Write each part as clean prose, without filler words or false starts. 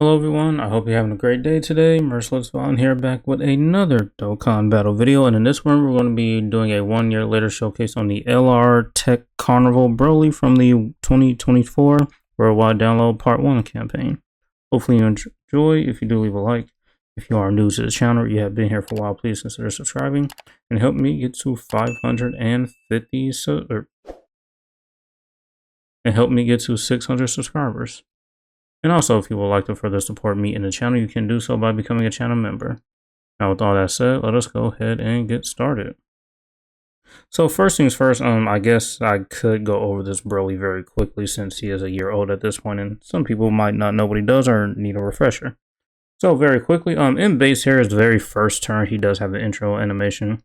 Hello everyone, I hope you're having a great day today. Merciless Vaughn here, back with another Dokkan battle video, and in this one we're going to be doing a 1 year later showcase on the LR Tech Carnival Broly from the 2024 Worldwide Download Part 1 campaign. Hopefully you enjoy. If you do, leave a like. If you are new to the channel or you have been here for a while, please consider subscribing and help me get to 550 and help me get to 600 subscribers. And also, if you would like to further support me in the channel, you can do so by becoming a channel member. Now, with all that said, let us go ahead and get started. So first things first, I guess I could go over this Broly very quickly since he is a year old at this point, and some people might not know what he does or need a refresher. So very quickly, in base here, his very first turn, he does have the intro animation.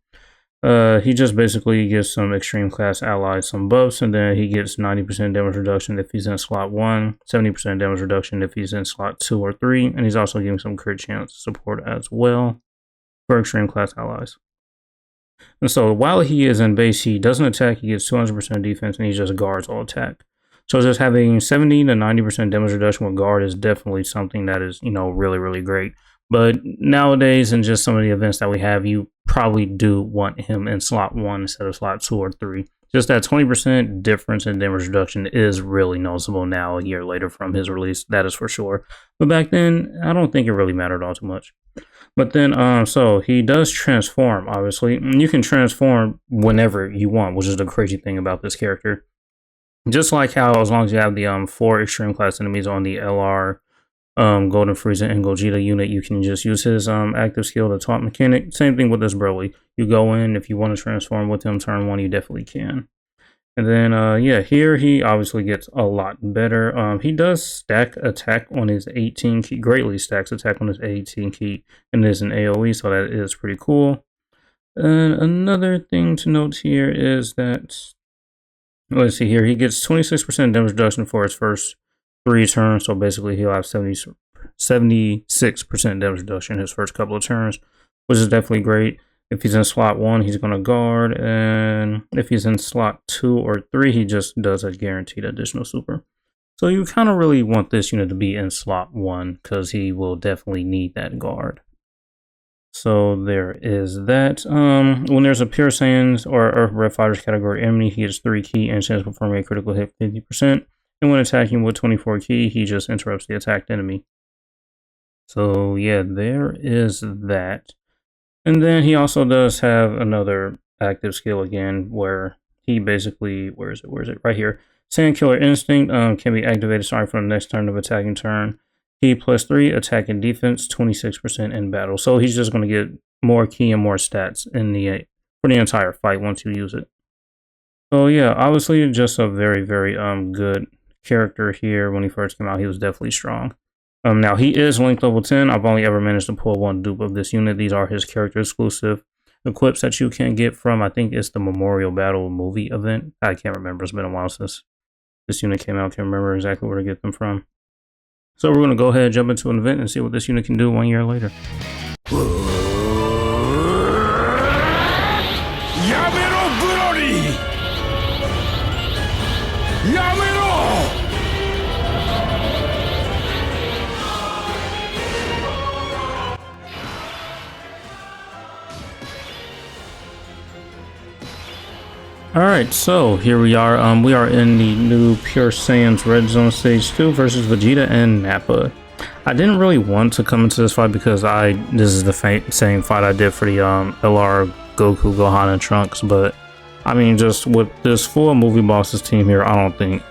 He just basically gives some extreme class allies some buffs, and then he gets 90% damage reduction if he's in slot 1, 70% damage reduction if he's in slot 2 or 3, and he's also giving some crit chance support as well for extreme class allies. And so while he is in base, he doesn't attack, he gets 200% defense, and he just guards all attack. So just having 70 to 90% damage reduction with guard is definitely something that is, really, really great. But nowadays, in just some of the events that we have, you probably do want him in slot 1 instead of slot 2 or 3. Just that 20% difference in damage reduction is really noticeable now, a year later from his release, that is for sure. But back then, I don't think it really mattered all too much. But then, so he does transform, obviously. You can transform whenever you want, which is the crazy thing about this character. Just like how, as long as you have the 4 extreme class enemies on the LR, Golden Frieza and Gogeta unit, you can just use his active skill, the taunt mechanic. Same thing with this Broly. You go in, if you want to transform with him turn 1, you definitely can. And then, yeah, here he obviously gets a lot better. He does stack attack on his 18 key, greatly stacks attack on his 18 key, and it is an AoE, so that is pretty cool. And another thing to note here is that, let's see here, he gets 26% damage reduction for his first 3 turns, so basically he'll have 76% damage reduction his first couple of turns, which is definitely great. If he's in slot 1, he's going to guard, and if he's in slot 2 or 3, he just does a guaranteed additional super. So you kind of really want this unit to be in slot 1, because he will definitely need that guard. So there is that. When there's a Pure Saiyans or Earth Red Fighters category enemy, he gets 3 key and chance of performing a critical hit 50%. And when attacking with 24 key, he just interrupts the attacked enemy. So yeah, there is that. And then he also does have another active skill again, where he basically, where is it? Right here. Sand Killer Instinct can be activated starting from the next turn of attacking turn. Key plus 3, attack and defense, 26% in battle. So he's just going to get more key and more stats in for the entire fight once you use it. So yeah, obviously just a very, very good character here. When he first came out, he was definitely strong. Now he is linked level 10. I've only ever managed to pull 1 dupe of this unit. These are his character exclusive equips that you can get from, I think it's the Memorial Battle movie event. I can't remember. It's been a while since this unit came out. Can't remember exactly where to get them from. So we're going to go ahead and jump into an event and see what this unit can do 1 year later. Alright, so here we are. We are in the new Pure Saiyans Red Zone Stage 2 versus Vegeta and Nappa. I didn't really want to come into this fight because this is the same fight I did for the LR Goku, Gohan, and Trunks, but I mean, just with this full movie bosses team here, I don't think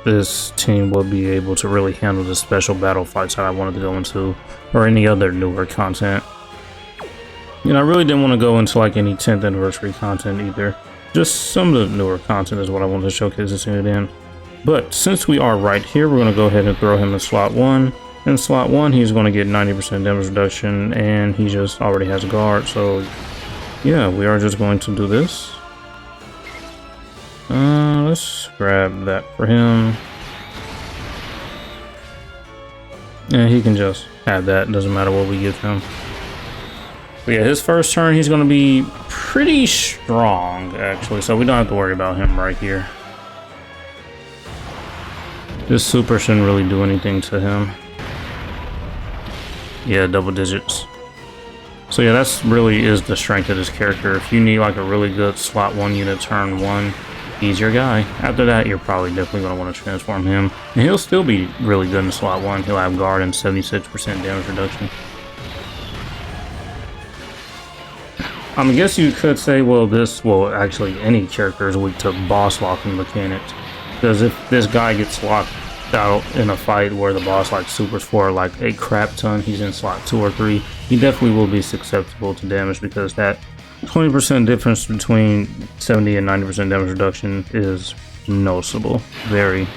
this team will be able to really handle the special battle fights that I wanted to go into, or any other newer content. I really didn't want to go into like any 10th anniversary content either. Just some of the newer content is what I wanted to showcase this unit in. But since we are right here, we're going to go ahead and throw him in slot 1. In slot 1, he's going to get 90% damage reduction, and he just already has a guard. So yeah, we are just going to do this. Let's grab that for him. And he can just have that, doesn't matter what we give him. But yeah, his first turn, he's going to be pretty strong, actually, so we don't have to worry about him right here. This super shouldn't really do anything to him. Yeah, double digits. So yeah, that's really is the strength of this character. If you need like a really good slot 1 unit turn 1, he's your guy. After that, you're probably definitely going to want to transform him. And he'll still be really good in slot 1. He'll have guard and 76% damage reduction. I guess you could say, well, actually any character is weak to boss locking mechanics. Because if this guy gets locked out in a fight where the boss like supers for like a crap ton, he's in slot 2 or 3, he definitely will be susceptible to damage, because that 20% difference between 70 and 90% damage reduction is noticeable. Very,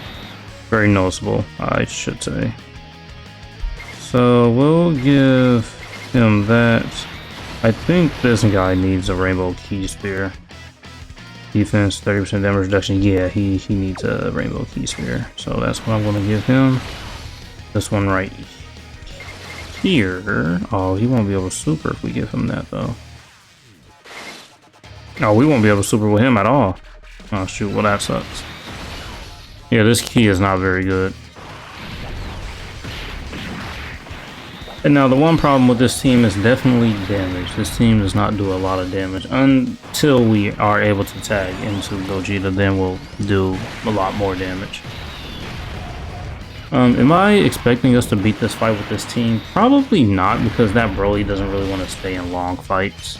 very noticeable, I should say. So we'll give him that. I think this guy needs a Rainbow Key Spear. Defense, 30% damage reduction. Yeah, he needs a Rainbow Key Spear. So that's what I'm going to give him. This one right here. Oh, he won't be able to super if we give him that, though. Oh, we won't be able to super with him at all. Oh, shoot. Well, that sucks. Yeah, this key is not very good. And now the one problem with this team is definitely damage. This team does not do a lot of damage until we are able to tag into Gogeta. Then we'll do a lot more damage. Am I expecting us to beat this fight with this team? Probably not, because that Broly doesn't really want to stay in long fights.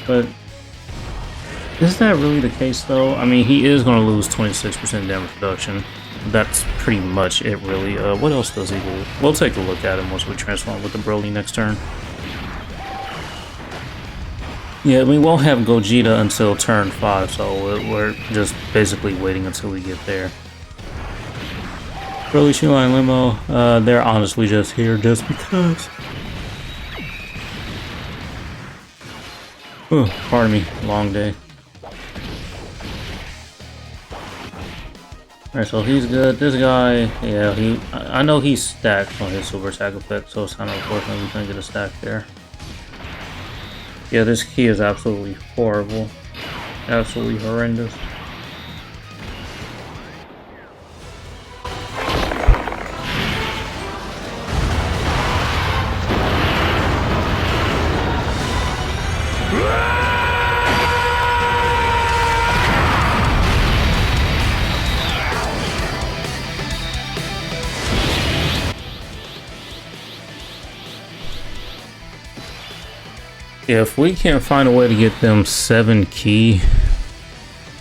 But is that really the case though? I mean, he is going to lose 26% damage reduction. That's pretty much it, really. What else does he do? We'll take a look at him once we transform with the Broly next turn. Yeah, we won't have Gogeta until turn 5, so we're just basically waiting until we get there. Broly, Shoeline, Limo, they're honestly just here just because. Oh, pardon me, long day. Alright, so he's good. This guy, yeah, I know he's stacked on his super attack effect, so it's kind of unfortunate we couldn't get a stack there. Yeah, this key is absolutely horrible. Absolutely horrendous. If we can't find a way to get them 7 key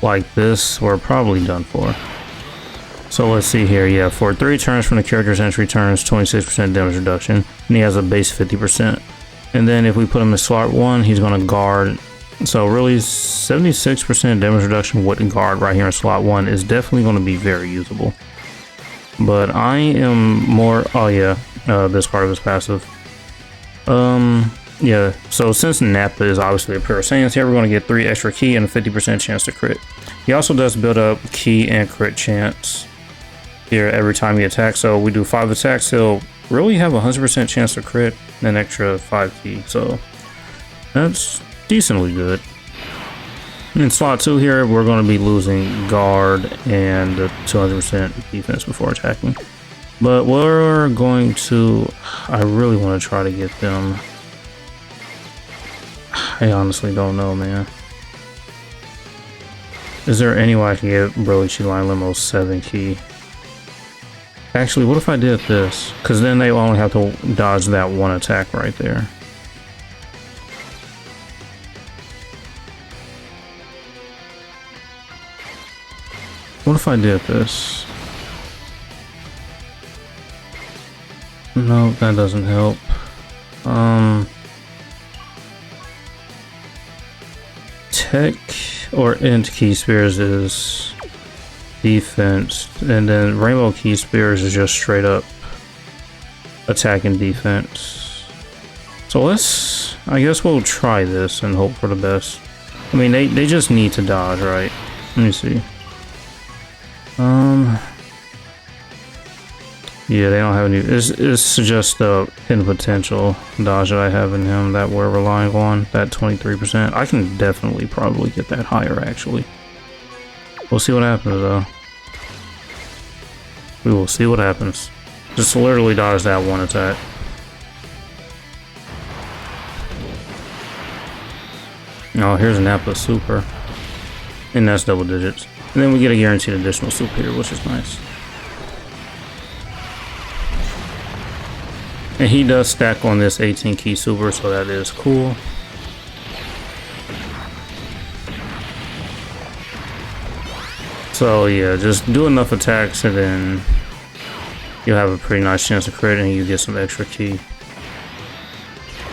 like this, we're probably done for. So let's see here. Yeah, for 3 turns from the character's entry turns, 26% damage reduction, and he has a base 50%. And then if we put him in slot 1, he's going to guard. So really, 76% damage reduction with guard right here in slot 1 is definitely going to be very usable. But I am more. Oh yeah, this part of his passive. Yeah, so since Nappa is obviously a pure Saiyans here, we're going to get 3 extra key and a 50% chance to crit. He also does build up key and crit chance here every time he attacks. So we do 5 attacks, he'll really have a 100% chance to crit and an extra 5 key. So that's decently good. In slot 2 here, we're going to be losing guard and 200% defense before attacking. But we're going to, I really want to try to get them. I honestly don't know, man. Is there any way I can get Broly, Shoeline, Limo 7 key? Actually, what if I did this? Because then they only have to dodge that one attack right there. What if I did this? No, that doesn't help. TEQ or Int Key Spears is defense, and then Rainbow Key Spears is just straight up attack and defense. So I guess we'll try this and hope for the best. I mean, they just need to dodge, right? Let me see. Yeah, they don't have any. It's just the hidden potential dodge that I have in him that we're relying on. That 23%. I can definitely probably get that higher, actually. We'll see what happens, though. We will see what happens. Just literally dodge that one attack. Oh, here's an Nappa super. And that's double digits. And then we get a guaranteed additional super here, which is nice. And he does stack on this 18 key super, so that is cool. So yeah, just do enough attacks and then you'll have a pretty nice chance of crit and you get some extra key.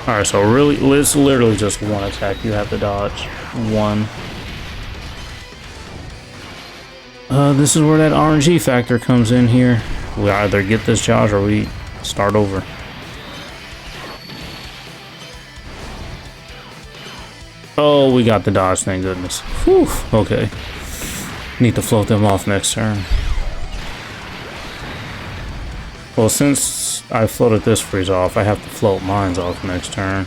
Alright, so really, it's literally just one attack you have to dodge. One. This is where that RNG factor comes in here. We either get this charge or we start over. Oh, we got the dodge, thank goodness. Whew, okay. Need to float them off next turn. Well, since I floated this freeze off, I have to float mines off next turn.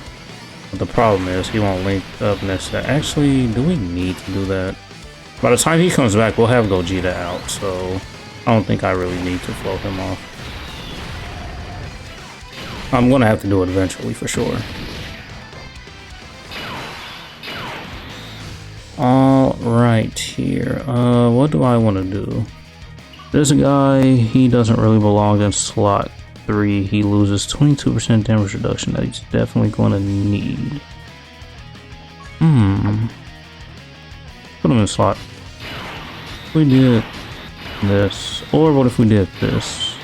But the problem is he won't link up next to... Actually, do we need to do that? By the time he comes back, we'll have Gogeta out, so I don't think I really need to float him off. I'm gonna have to do it eventually for sure. All right, here. What do I want to do? This guy, he doesn't really belong in slot 3. He loses 22% damage reduction that he's definitely going to need. Put him in slot. If we did this, or what if we did this?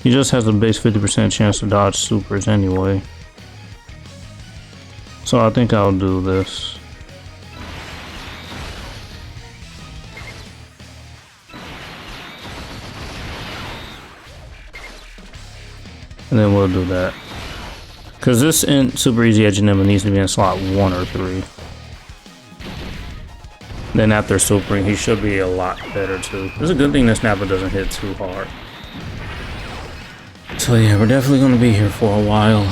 He just has a base 50% chance to dodge supers anyway. So I think I'll do this. And then we'll do that. Because this Super Easy Edge Enema needs to be in slot 1 or 3. Then after supering, he should be a lot better too. It's a good thing this Nappa doesn't hit too hard. So yeah, we're definitely going to be here for a while.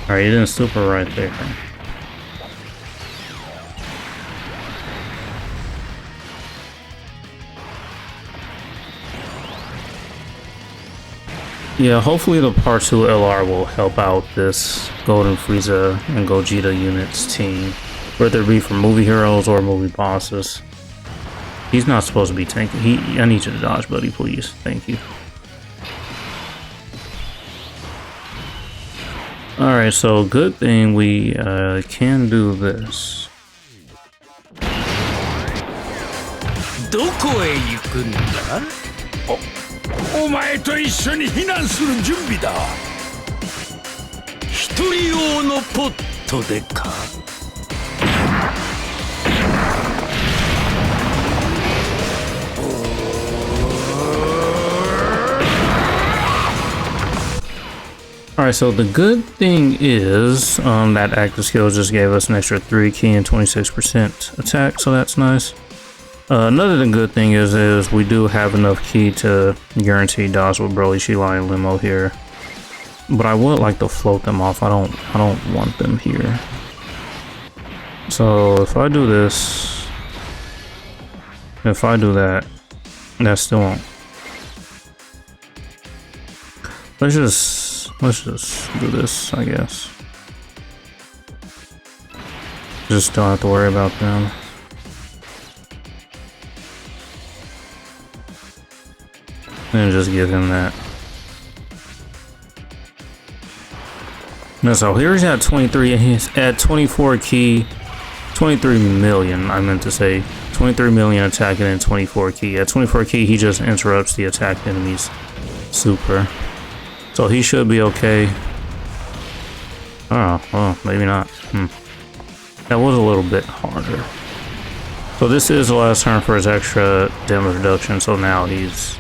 Alright, he didn't super right there. Yeah, hopefully the Part 2 LR will help out this Golden Frieza and Gogeta units team, whether it be for movie heroes or movie bosses. He's not supposed to be tanking. I need you to dodge, buddy, please. Thank you. Alright, so good thing we can do this. どこへ行くんだ? お前と一緒に避難する準備だ。一人用のポットでか。Alright, so the good thing is that active skill just gave us an extra 3 key and 26% attack, so that's nice. Another good thing is we do have enough key to guarantee dodge with Broly, Sheila, and Limo here. But I would like to float them off. I don't want them here. So if I do this, if I do that, that still won't. Let's just do this, I guess. Just don't have to worry about them. And just give him that. No, so here's at 23, and he's at 24 key, 23 million, I meant to say. 23 million attacking and 24 key. At 24 key, he just interrupts the attacked enemy's super. So he should be okay. Oh, well, maybe not. That was a little bit harder. So this is the last turn for his extra damage reduction, so now he's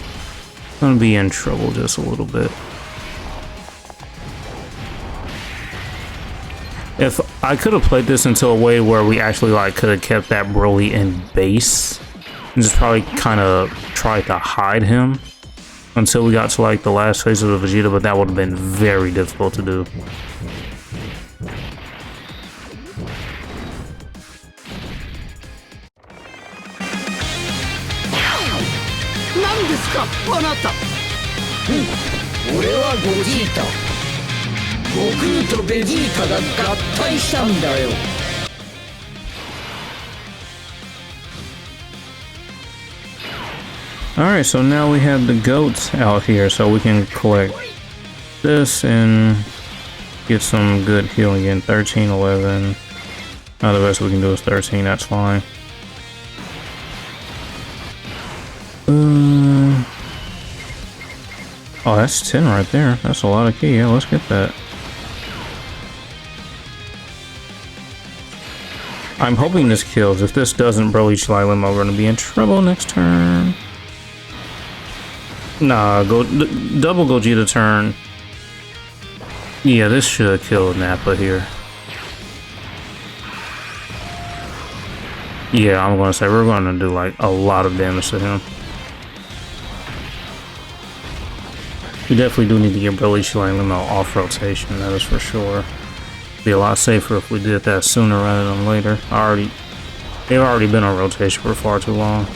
gonna be in trouble just a little bit. If I could have played this into a way where we actually could have kept that Broly in base and just probably kind of tried to hide him until we got to the last phase of the Vegeta, but that would have been very difficult to do. 悟空とベジータが合体したんだよ。Alright, so now we have the goats out here, so we can collect this and get some good healing in 13, 11. Now the best we can do is 13, that's fine. Oh, that's 10 right there. That's a lot of key. Yeah, let's get that. I'm hoping this kills. If this doesn't, Broly Shylim, we're gonna be in trouble next turn. Nah, double Gogeta turn. Yeah, this should kill Nappa here. Yeah, I'm gonna say we're gonna do like a lot of damage to him. We definitely do need to get Broly Shylim off rotation, that is for sure. Be a lot safer if we did that sooner rather than later. They've already been on rotation for far too long.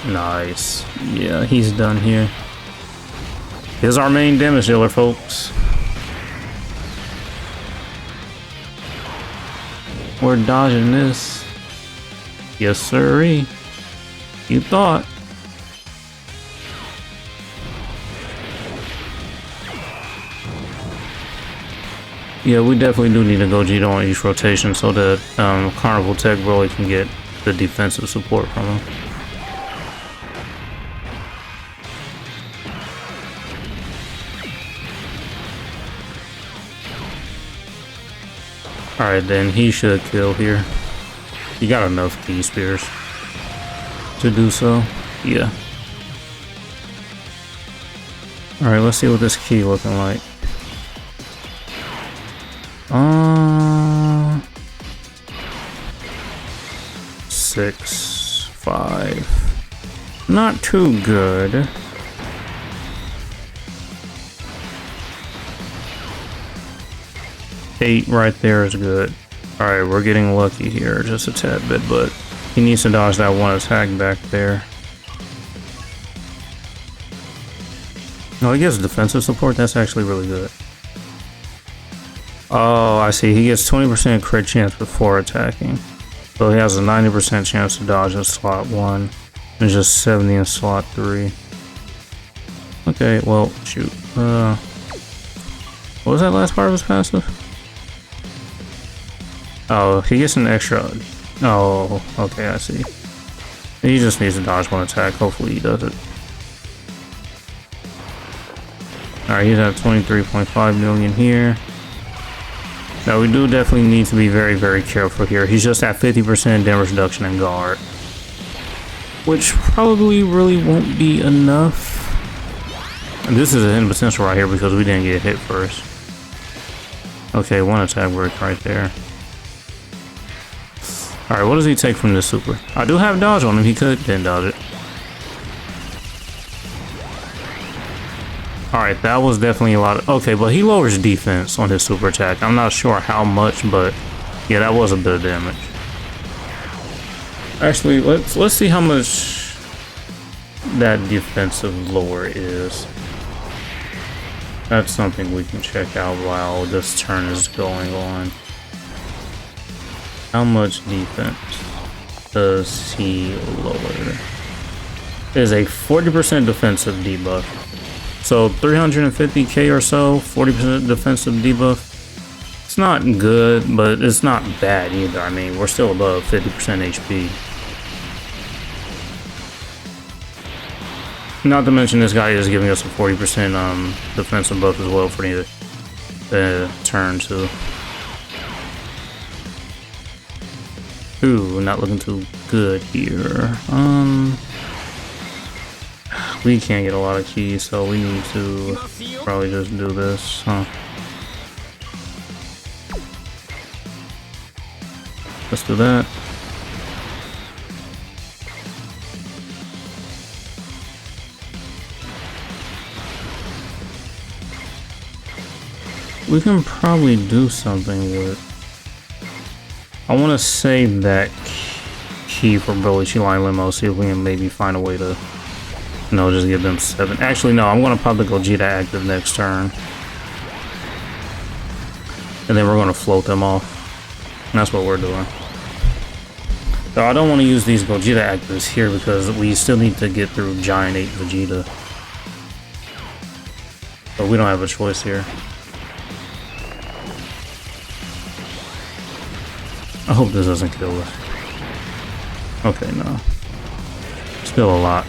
Nice. Yeah, he's done here. Here's our main damage dealer, folks. We're dodging this. Yes, sirree. You thought. Yeah, we definitely do need a Gogeta on each rotation so that Carnival Tech Broly can get the defensive support from him. Alright, then he should kill here. You got enough key spears to do so. Yeah. Alright, let's see what this key looking like. 6, 5. Not too good. Eight right there is good. Alright, we're getting lucky here just a tad bit, but he needs to dodge that one attack back there. Oh, he gets defensive support. That's actually really good. Oh, I see. He gets 20% crit chance before attacking. So he has a 90% chance to dodge in slot 1 and just 70 in slot 3. Okay, well, shoot. What was that last part of his passive? Oh, he gets an extra. Oh, okay, I see. He just needs to dodge one attack. Hopefully he does it. Alright, he's at 23.5 million here. Now we do definitely need to be very, very careful here. He's just at 50% damage reduction and guard, which probably really won't be enough. And this is a hidden potential right here because we didn't get hit first. Okay, one attack worked right there. Alright, what does he take from this super? I do have dodge on him. He didn't dodge it. Alright, that was definitely a lot of... Okay, but he lowers defense on his super attack. I'm not sure how much, but yeah, that was a bit of damage. Actually, let's see how much that defensive lower is. That's something we can check out while this turn is going on. How much defense does he lower? It is a 40% defensive debuff. So 350k or so, 40% defensive debuff. It's not good, but it's not bad either. I mean, we're still above 50% HP. Not to mention this guy is giving us a 40% defensive buff as well for the turn too. Ooh, not looking too good here. We can't get a lot of keys, so we need to probably just do this, huh? Let's do that. We can probably do something with... I want to save that key for Broly Limo, see if we can maybe find a way to No, just give them 7. Actually, no, I'm gonna pop the Gogeta active next turn. And then we're gonna float them off. And that's what we're doing. So I don't want to use these Gogeta actives here because we still need to get through Giant 8 Vegeta. But we don't have a choice here. I hope this doesn't kill us. Okay, no. Still a lot.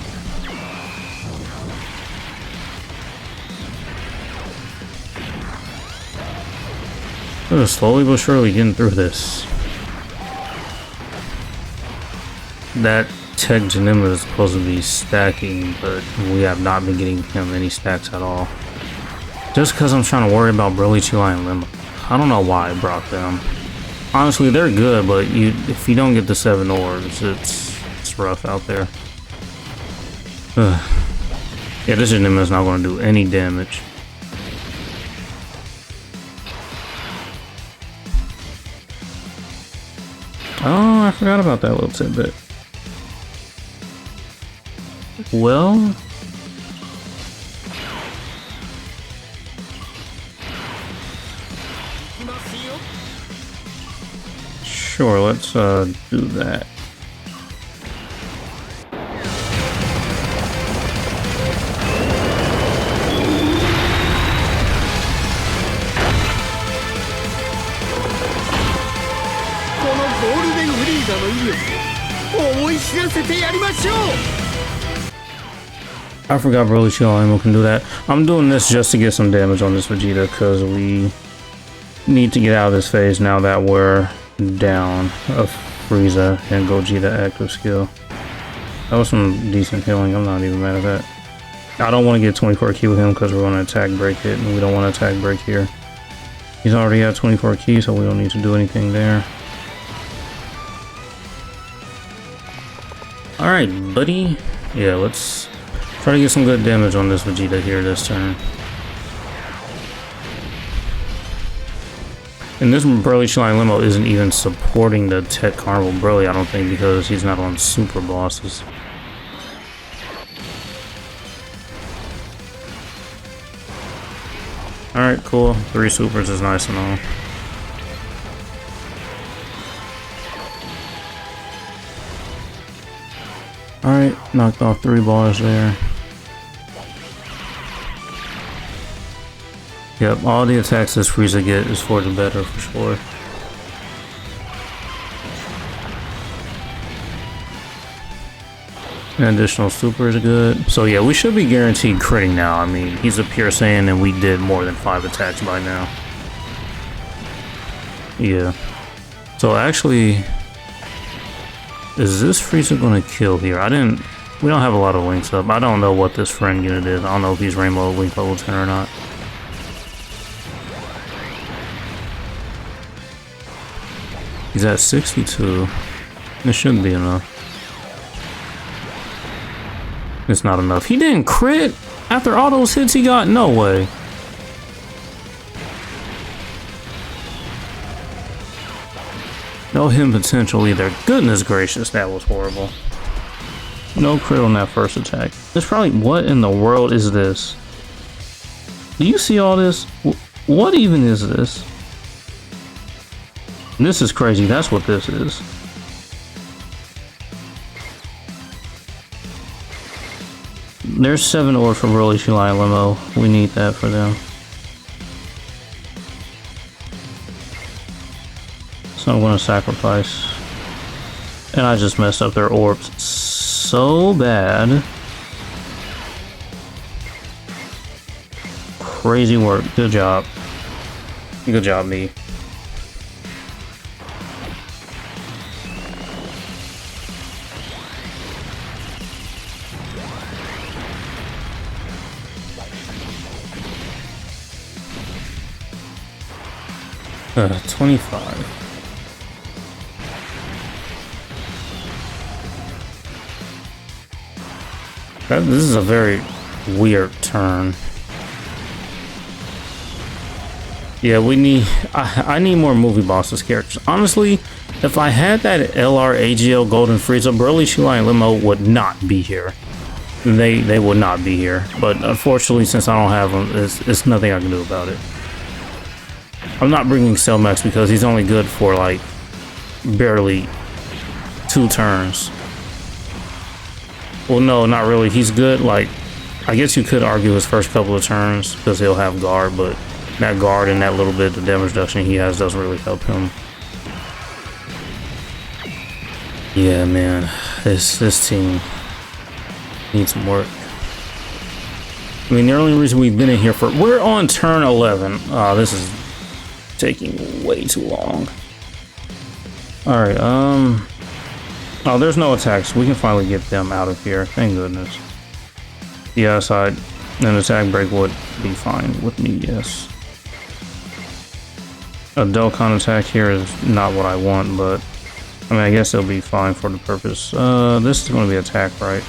We're slowly but surely getting through this. That TEQ Janima is supposed to be stacking, but we have not been getting him any stacks at all. Just because I'm trying to worry about Broly, Chila, and Limo. I don't know why I brought them. Honestly, they're good, but if you don't get the 7 orbs, it's rough out there. Yeah, this Janima is not going to do any damage. Oh, I forgot about that little tidbit. Well, sure, let's do that. I forgot Broly, Chila, and Limo can do that. I'm doing this just to get some damage on this Vegeta because we need to get out of this phase now that we're down of Frieza and Gogeta active skill. That was some decent healing. I'm not even mad at that. I don't want to get 24 key with him because we're going to attack break it, and we don't want to attack break here. He's already at 24 keys, so we don't need to do anything there. Alright, buddy. Yeah, let's try to get some good damage on this Vegeta here this turn. And this Broly, Chila, and Limo isn't even supporting the TEQ Carnival Broly, I don't think, because he's not on super bosses. Alright, cool. 3 supers is nice and all. Alright, knocked off 3 bars there. Yep, all the attacks this Frieza get is for the better for sure. An additional super is good. So yeah, we should be guaranteed critting now. I mean, he's a pure Saiyan and we did more than 5 attacks by now. Yeah. So actually, is this Frieza gonna kill here? We don't have a lot of links up. I don't know what this friend unit is. I don't know if he's Rainbow Link level 10 or not. He's at 62. This shouldn't be enough. It's not enough. He didn't crit after all those hits he got? No way. No hidden potential either. Goodness gracious, that was horrible. No crit on that first attack. It's probably, what in the world is this? Do you see all this? What even is this? This is crazy. That's what this is. There's 7 orbs for Broly, Chila, and Limo. We need that for them. So I'm going to sacrifice. And I just messed up their orbs so bad. Crazy work. Good job. Good job, me. Uh, 25. This is a very weird turn. Yeah, we need... I need more movie bosses characters. Honestly, if I had that LR AGL Golden Frieza, Broly, Chila, and Limo would not be here. they would not be here. But unfortunately, since I don't have them, it's nothing I can do about it. I'm not bringing Cellmax because he's only good for like barely 2 turns. Well, no, not really. He's good, like, I guess you could argue his first couple of turns because he'll have guard, but that guard and that little bit of damage reduction he has doesn't really help him. Yeah, man, this team needs some work. I mean, the only reason we've been in here for... We're on turn 11. This is taking way too long. Alright, oh, there's no attacks. We can finally get them out of here. Thank goodness. Yeah, side. An attack break would be fine with me, yes. A Dokkan attack here is not what I want, but... I mean, I guess it'll be fine for the purpose. This is going to be attack, right?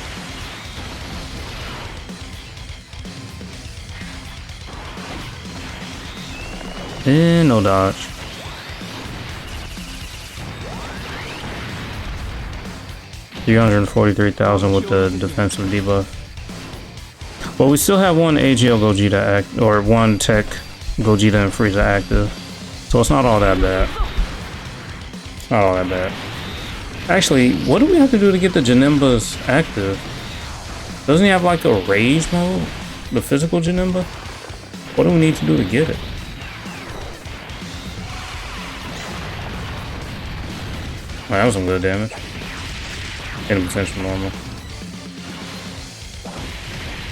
And no dodge. 343,000 with the defensive debuff. Well, we still have one AGL Gogeta act, or one Tech Gogeta and Frieza active, so it's not all that bad. Not all that bad. Actually, what do we have to do to get the Janimbas active? Doesn't he have like a rage mode? The physical Janimba? What do we need to do to get it? That was some good damage. Hit him potential normal.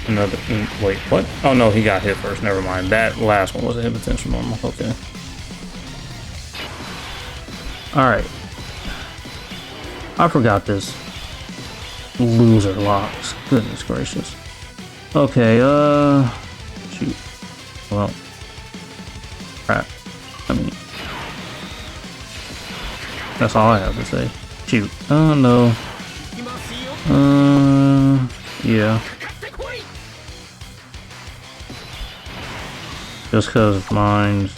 Another. Wait, what? Oh no, he got hit first. Never mind. That last one was a hit potential normal. Okay. Alright. I forgot this. Loser locks. Goodness gracious. Okay, shoot. Well. Crap. I mean. That's all I have to say. Shoot. Oh no. Yeah. Just because mine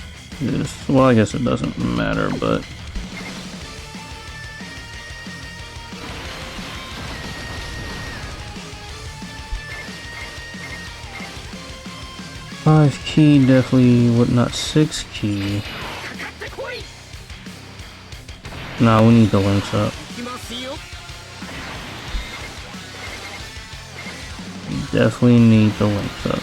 is, well, I guess it doesn't matter, but 5 key definitely would not 6 key. No, we need the links up. Definitely need the links up.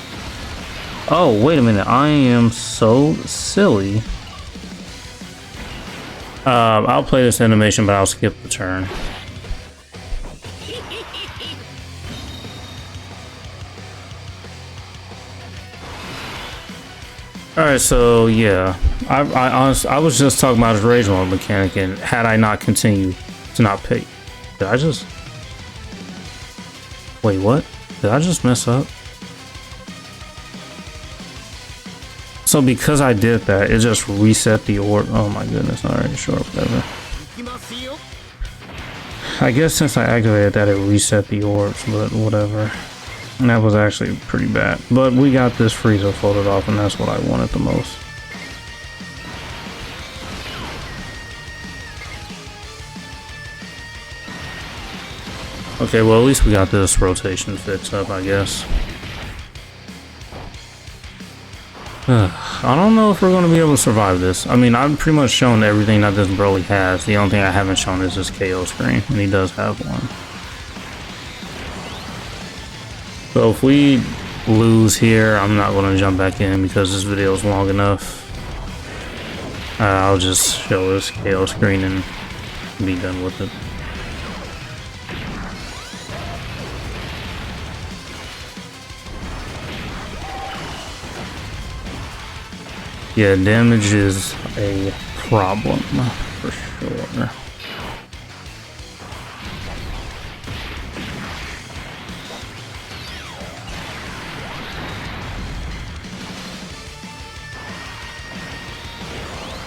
Oh, wait a minute. I am so silly. I'll play this animation, but I'll skip the turn. Alright, so yeah. I was just talking about his rage mode mechanic, and had I not continued to not pick. Did I just... Wait, what? Did I just mess up? So because I did that, it just reset the orb. Oh my goodness, alright, sure, whatever. I guess since I activated that, it reset the orbs, but whatever. And that was actually pretty bad. But we got this Frieza folded off, and that's what I wanted the most. Okay, well, at least we got this rotation fixed up, I guess. I don't know if we're going to be able to survive this. I mean, I've pretty much shown everything that this Broly has. The only thing I haven't shown is his KO screen, and he does have one. So if we lose here, I'm not going to jump back in because this video is long enough. I'll just show his KO screen and be done with it. Yeah, damage is a problem for sure.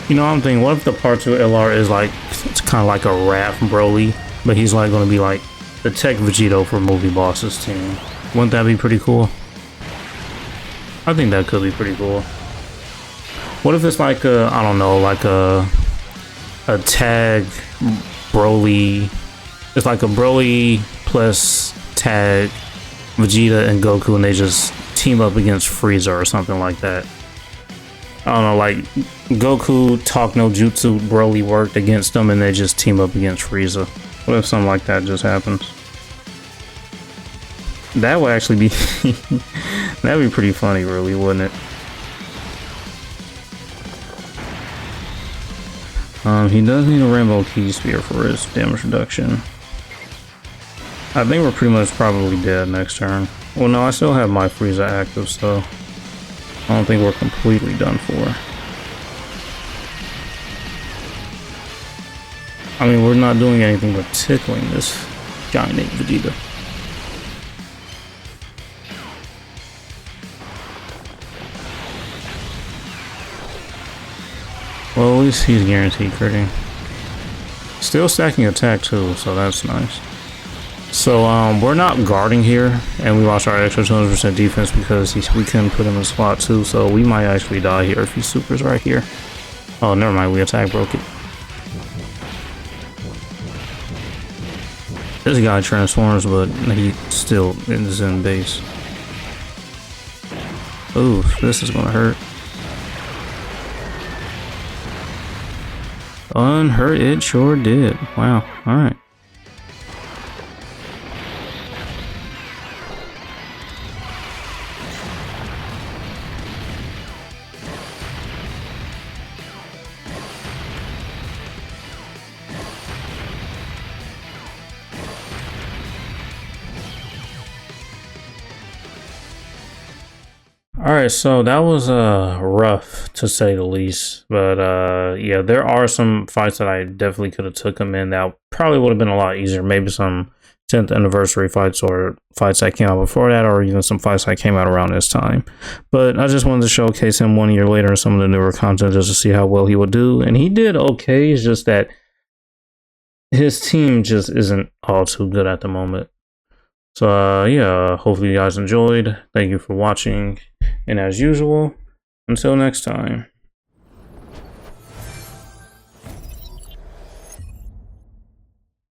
You know, I'm thinking, what if the part 2 LR is like, it's kind of like a Raph Broly, but he's like going to be like the Tech Vegito for movie bosses team. Wouldn't that be pretty cool? I think that could be pretty cool. What if it's like a, I don't know, like a tag Broly, it's like a Broly plus tag Vegeta and Goku and they just team up against Frieza or something like that. I don't know, like Goku talk no jutsu Broly worked against them and they just team up against Frieza. What if something like that just happens? That would actually be that'd be pretty funny, really, wouldn't it? He does need a Rainbow Key Spear for his damage reduction. I think we're pretty much probably dead next turn. Well, no, I still have my Frieza active, so I don't think we're completely done for. I mean, we're not doing anything but tickling this giant ape Vegeta. Well, at least he's guaranteed critting. Still stacking attack too, so that's nice. So we're not guarding here, and we lost our extra 200% defense because we couldn't put him in slot 2, so we might actually die here if he supers right here. Oh, never mind, we attack broke it. This guy transforms, but he still is in base. Ooh, this is gonna hurt. Unhurt, it sure did. Wow, alright. Alright, so that was rough to say the least, but yeah, there are some fights that I definitely could have took him in that probably would have been a lot easier. Maybe some 10th anniversary fights or fights that came out before that, or even some fights that came out around this time. But I just wanted to showcase him 1 year later in some of the newer content just to see how well he would do, and he did okay. It's just that his team just isn't all too good at the moment. So yeah, hopefully you guys enjoyed. Thank you for watching, and as usual, until next time.